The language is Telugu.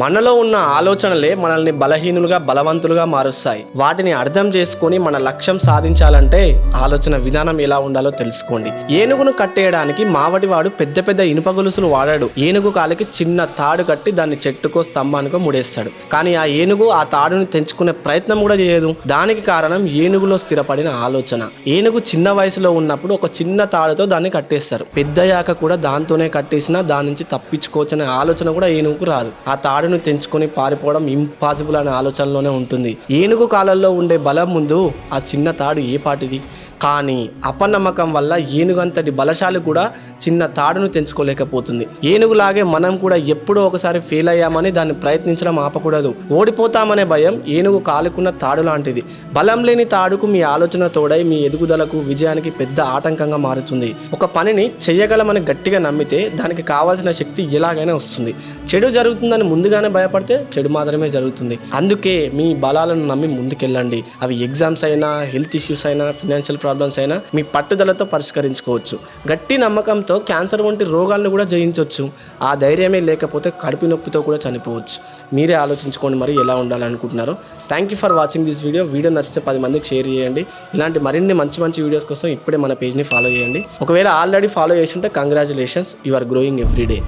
మనలో ఉన్న ఆలోచనలే మనల్ని బలహీనులుగా బలవంతులుగా మారుస్తాయి. వాటిని అర్థం చేసుకొని మన లక్ష్యం సాధించాలంటే ఆలోచన విధానం ఎలా ఉండాలో తెలుసుకోండి. ఏనుగును కట్టేయడానికి మావటివాడు పెద్ద పెద్ద ఇనుప గొలుసులు వాడాడు. ఏనుగు కాలికి చిన్న తాడు కట్టి దాన్ని చెట్టుకో స్తంభానికో ముడేస్తాడు. కానీ ఆ ఏనుగు ఆ తాడుని తెంచుకునే ప్రయత్నం కూడా చేయదు. దానికి కారణం ఏనుగులో స్థిరపడిన ఆలోచన. ఏనుగు చిన్న వయసులో ఉన్నప్పుడు ఒక చిన్న తాడుతో దాన్ని కట్టేస్తారు. పెద్దయ్యాక కూడా దాంతోనే కట్టేసినా దాని నుంచి తప్పించుకోవచ్చనే ఆలోచన కూడా ఏనుగుకు రాదు. ఆ తాడును తెంచుకొని పారిపోవడం ఇంపాసిబుల్ అనే ఆలోచనలోనే ఉంటుంది. ఏనుగు కాలంలో ఉండే బలం ముందు ఆ చిన్న తాడు ఏ పాటిది? కానీ అపనమ్మకం వల్ల ఏనుగంతటి బలశాలి కూడా చిన్న తాడును తెంచుకోలేకపోతుంది. ఏనుగులాగే మనం కూడా ఎప్పుడో ఒకసారి ఫెయిల్ అయ్యామని దాన్ని ప్రయత్నించడం ఆపకూడదు. ఓడిపోతామనే భయం ఏనుగు కాలుకున్న తాడు లాంటిది. బలం లేని తాడుకు మీ ఆలోచన తోడై మీ ఎదుగుదలకు విజయానికి పెద్ద ఆటంకంగా మారుతుంది. ఒక పనిని చెయ్యగలమని గట్టిగా నమ్మితే దానికి కావాల్సిన శక్తి ఎలాగైనా వస్తుంది. చెడు జరుగుతుందని ముందుగానే భయపడితే చెడు మాత్రమే జరుగుతుంది. అందుకే మీ బలాలను నమ్మి ముందుకెళ్ళండి. అవి ఎగ్జామ్స్ అయినా, హెల్త్ ఇష్యూస్ అయినా, ఫినాన్షియల్ ప్రాబ్లమ్స్ అయినా మీ పట్టుదలతో పరిష్కరించుకోవచ్చు. గట్టి నమ్మకంతో క్యాన్సర్ వంటి రోగాలను కూడా జయించవచ్చు. ఆ ధైర్యమే లేకపోతే కడుపు నొప్పితో కూడా చనిపోవచ్చు. మీరే ఆలోచించుకోండి మరి ఎలా ఉండాలనుకుంటున్నారో. Thank you for watching this video. Video నచ్చితే 10 మందికి షేర్ చేయండి. ఇలాంటి మరిన్ని మంచి వీడియోస్ కోసం ఇప్పుడే మన పేజ్ని ఫాలో చేయండి. ఒకవేళ ఆల్రెడీ ఫాలో చేసి ఉంటే congratulations, you are growing every day.